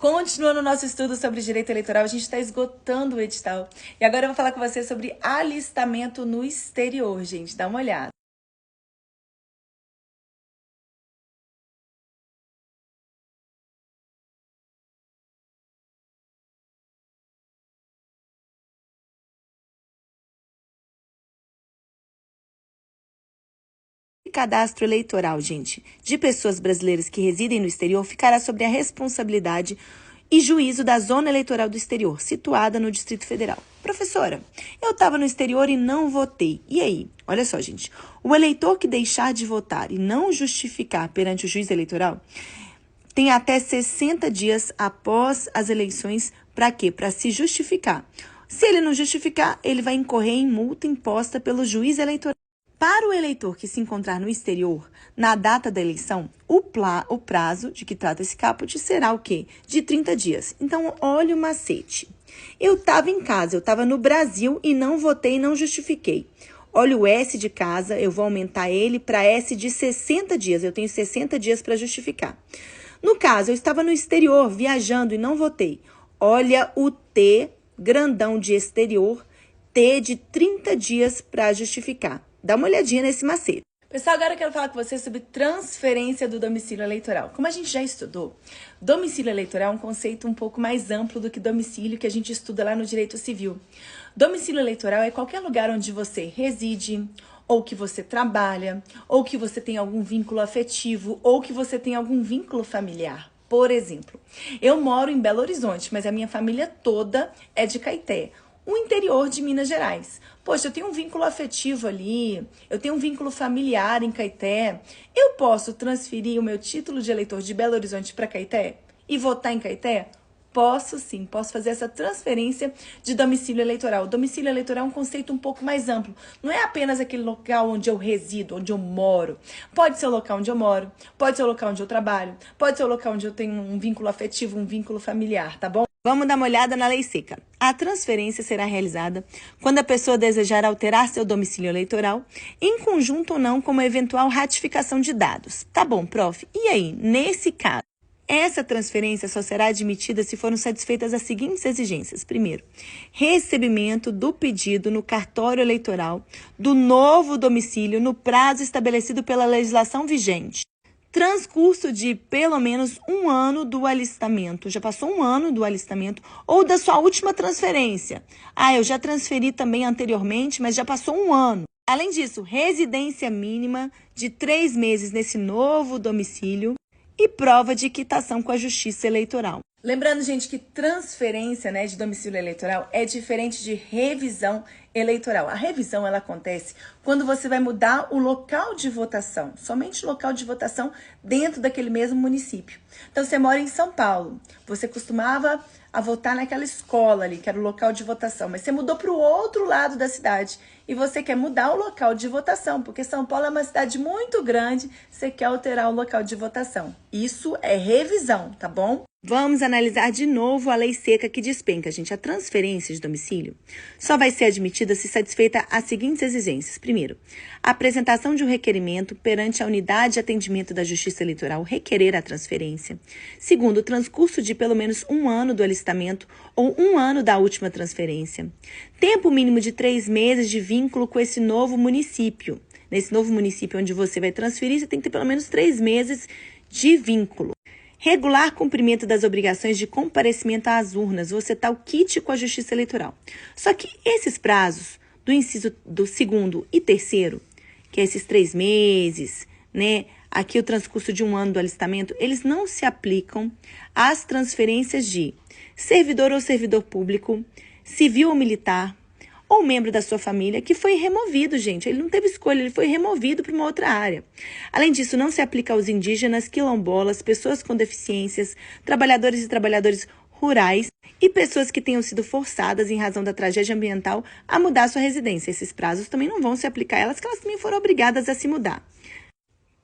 Continuando o nosso estudo sobre direito eleitoral, a gente está esgotando o edital. E agora eu vou falar com você sobre alistamento no exterior, gente. Dá uma olhada. O cadastro eleitoral, gente, de pessoas brasileiras que residem no exterior ficará sob a responsabilidade e juízo da Zona Eleitoral do Exterior, situada no Distrito Federal. Professora, eu estava no exterior e não votei. E aí? Olha só, gente. O eleitor que deixar de votar e não justificar perante o juiz eleitoral tem até 60 dias após as eleições para quê? Para se justificar. Se ele não justificar, ele vai incorrer em multa imposta pelo juiz eleitoral. Para o eleitor que se encontrar no exterior, na data da eleição, o prazo de que trata esse caput será o quê? De 30 dias. Então, olha o macete. Eu estava em casa, eu estava no Brasil e não votei e não justifiquei. Olha o S de casa, eu vou aumentar ele para S de 60 dias. Eu tenho 60 dias para justificar. No caso, eu estava no exterior, viajando e não votei. Olha o T grandão de exterior, T de 30 dias para justificar. Dá uma olhadinha nesse macete. Pessoal, agora eu quero falar com vocês sobre transferência do domicílio eleitoral. Como a gente já estudou, domicílio eleitoral é um conceito um pouco mais amplo do que domicílio que a gente estuda lá no direito civil. Domicílio eleitoral é qualquer lugar onde você reside, ou que você trabalha, ou que você tem algum vínculo afetivo, ou que você tem algum vínculo familiar. Por exemplo, eu moro em Belo Horizonte, mas a minha família toda é de Caeté, o interior de Minas Gerais. Poxa, eu tenho um vínculo afetivo ali, eu tenho um vínculo familiar em Caeté. Eu posso transferir o meu título de eleitor de Belo Horizonte para Caeté e votar em Caeté? Posso sim, posso fazer essa transferência de domicílio eleitoral. Domicílio eleitoral é um conceito um pouco mais amplo. Não é apenas aquele local onde eu resido, onde eu moro. Pode ser o local onde eu moro, pode ser o local onde eu trabalho, pode ser o local onde eu tenho um vínculo afetivo, um vínculo familiar, tá bom? Vamos dar uma olhada na lei seca. A transferência será realizada quando a pessoa desejar alterar seu domicílio eleitoral, em conjunto ou não com uma eventual ratificação de dados. Tá bom, prof. E aí, nesse caso? Essa transferência só será admitida se forem satisfeitas as seguintes exigências. Primeiro, recebimento do pedido no cartório eleitoral do novo domicílio no prazo estabelecido pela legislação vigente. Transcurso de pelo menos um ano do alistamento. Já passou um ano do alistamento ou da sua última transferência. Eu já transferi também anteriormente, mas já passou um ano. Além disso, residência mínima de 3 meses nesse novo domicílio e prova de quitação com a Justiça Eleitoral. Lembrando, gente, que transferência, de domicílio eleitoral é diferente de revisão eleitoral. A revisão, ela acontece quando você vai mudar o local de votação, somente o local de votação dentro daquele mesmo município. Então, você mora em São Paulo, você costumava a votar naquela escola ali, que era o local de votação, mas você mudou para o outro lado da cidade e você quer mudar o local de votação, porque São Paulo é uma cidade muito grande, você quer alterar o local de votação. Isso é revisão, tá bom? Vamos analisar de novo a lei seca que despenca, gente. A transferência de domicílio só vai ser admitida se satisfeita as seguintes exigências. Primeiro, a apresentação de um requerimento perante a unidade de atendimento da Justiça Eleitoral requerer a transferência. Segundo, o transcurso de pelo menos um ano do alistamento ou um ano da última transferência. Tempo mínimo de 3 meses de vínculo com esse novo município. Nesse novo município onde você vai transferir, você tem que ter pelo menos 3 meses de vínculo. Regular cumprimento das obrigações de comparecimento às urnas, você tá o kit com a Justiça Eleitoral. Só que esses prazos do inciso do segundo e terceiro, que é esses 3 meses, aqui o transcurso de um ano do alistamento, eles não se aplicam às transferências de servidor ou servidor público, civil ou militar, ou membro da sua família que foi removido, gente. Ele não teve escolha, ele foi removido para uma outra área. Além disso, não se aplica aos indígenas, quilombolas, pessoas com deficiências, trabalhadores e trabalhadoras rurais e pessoas que tenham sido forçadas, em razão da tragédia ambiental, a mudar sua residência. Esses prazos também não vão se aplicar a elas, que elas também foram obrigadas a se mudar.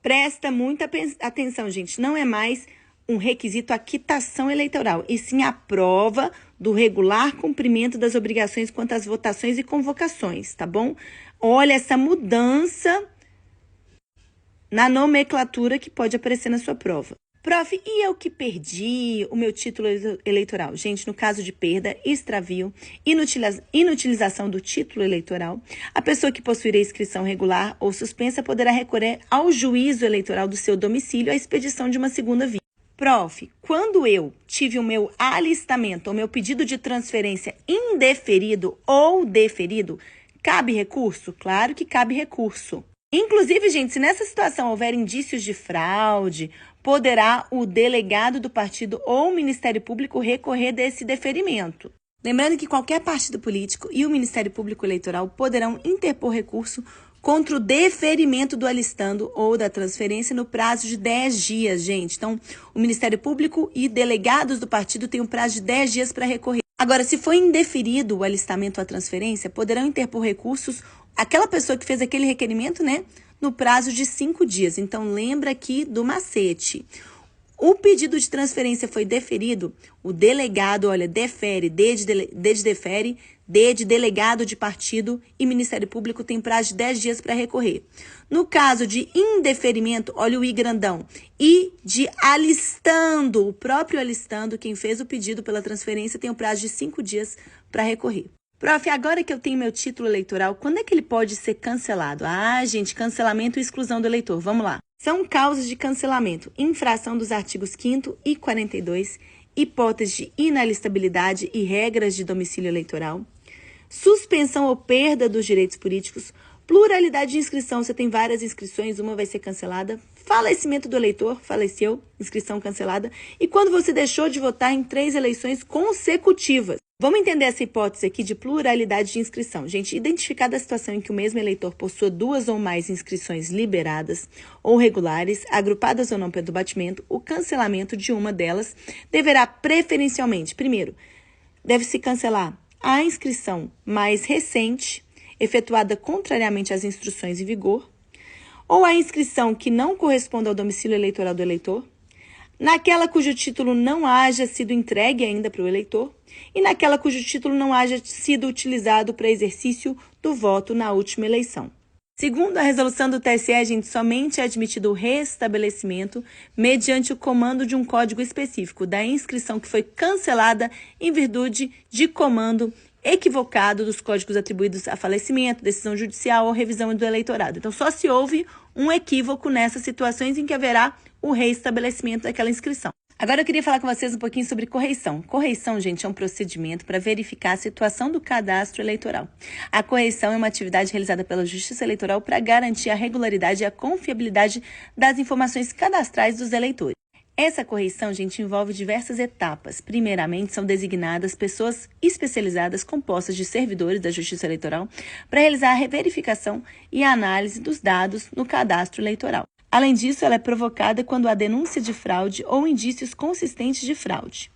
Presta muita atenção, gente. Não é mais um requisito a quitação eleitoral, e sim a prova do regular cumprimento das obrigações quanto às votações e convocações, tá bom? Olha essa mudança na nomenclatura que pode aparecer na sua prova. Prof, e eu que perdi o meu título eleitoral? Gente, no caso de perda, extravio, inutilização do título eleitoral, a pessoa que possuir a inscrição regular ou suspensa poderá recorrer ao juízo eleitoral do seu domicílio à expedição de uma segunda via. Prof, quando eu tive o meu alistamento ou meu pedido de transferência indeferido ou deferido, cabe recurso? Claro que cabe recurso. Inclusive, gente, se nessa situação houver indícios de fraude, poderá o delegado do partido ou o Ministério Público recorrer desse deferimento. Lembrando que qualquer partido político e o Ministério Público Eleitoral poderão interpor recurso contra o deferimento do alistando ou da transferência no prazo de 10 dias, gente. Então, o Ministério Público e delegados do partido têm um prazo de 10 dias para recorrer. Agora, se for indeferido o alistamento ou a transferência, poderão interpor recursos aquela pessoa que fez aquele requerimento, né, no prazo de 5 dias. Então, lembra aqui do macete. O pedido de transferência foi deferido, o delegado, olha, defere, D de defere, D de delegado de partido e Ministério Público tem prazo de 10 dias para recorrer. No caso de indeferimento, olha o I grandão, I de alistando, o próprio alistando, quem fez o pedido pela transferência tem o prazo de 5 dias para recorrer. Prof, agora que eu tenho meu título eleitoral, quando é que ele pode ser cancelado? Ah, gente, cancelamento e exclusão do eleitor. Vamos lá. São causas de cancelamento: infração dos artigos 5º e 42, hipótese de inalistabilidade e regras de domicílio eleitoral, suspensão ou perda dos direitos políticos, pluralidade de inscrição, você tem várias inscrições, uma vai ser cancelada, falecimento do eleitor, faleceu, inscrição cancelada, e quando você deixou de votar em 3 eleições consecutivas. Vamos entender essa hipótese aqui de pluralidade de inscrição. Gente, identificada a situação em que o mesmo eleitor possua 2 ou mais inscrições liberadas ou regulares, agrupadas ou não pelo batimento, o cancelamento de uma delas deverá preferencialmente, primeiro, deve-se cancelar a inscrição mais recente, efetuada contrariamente às instruções em vigor, ou a inscrição que não corresponda ao domicílio eleitoral do eleitor, naquela cujo título não haja sido entregue ainda para o eleitor e naquela cujo título não haja sido utilizado para exercício do voto na última eleição. Segundo a resolução do TSE, gente, somente é admitido o restabelecimento mediante o comando de um código específico da inscrição que foi cancelada em virtude de comando equivocado dos códigos atribuídos a falecimento, decisão judicial ou revisão do eleitorado. Então, só se houve um equívoco nessas situações em que haverá o reestabelecimento daquela inscrição. Agora eu queria falar com vocês um pouquinho sobre correição. Correição, gente, é um procedimento para verificar a situação do cadastro eleitoral. A correição é uma atividade realizada pela Justiça Eleitoral para garantir a regularidade e a confiabilidade das informações cadastrais dos eleitores. Essa correição, gente, envolve diversas etapas. Primeiramente, são designadas pessoas especializadas compostas de servidores da Justiça Eleitoral para realizar a verificação e a análise dos dados no cadastro eleitoral. Além disso, ela é provocada quando há denúncia de fraude ou indícios consistentes de fraude.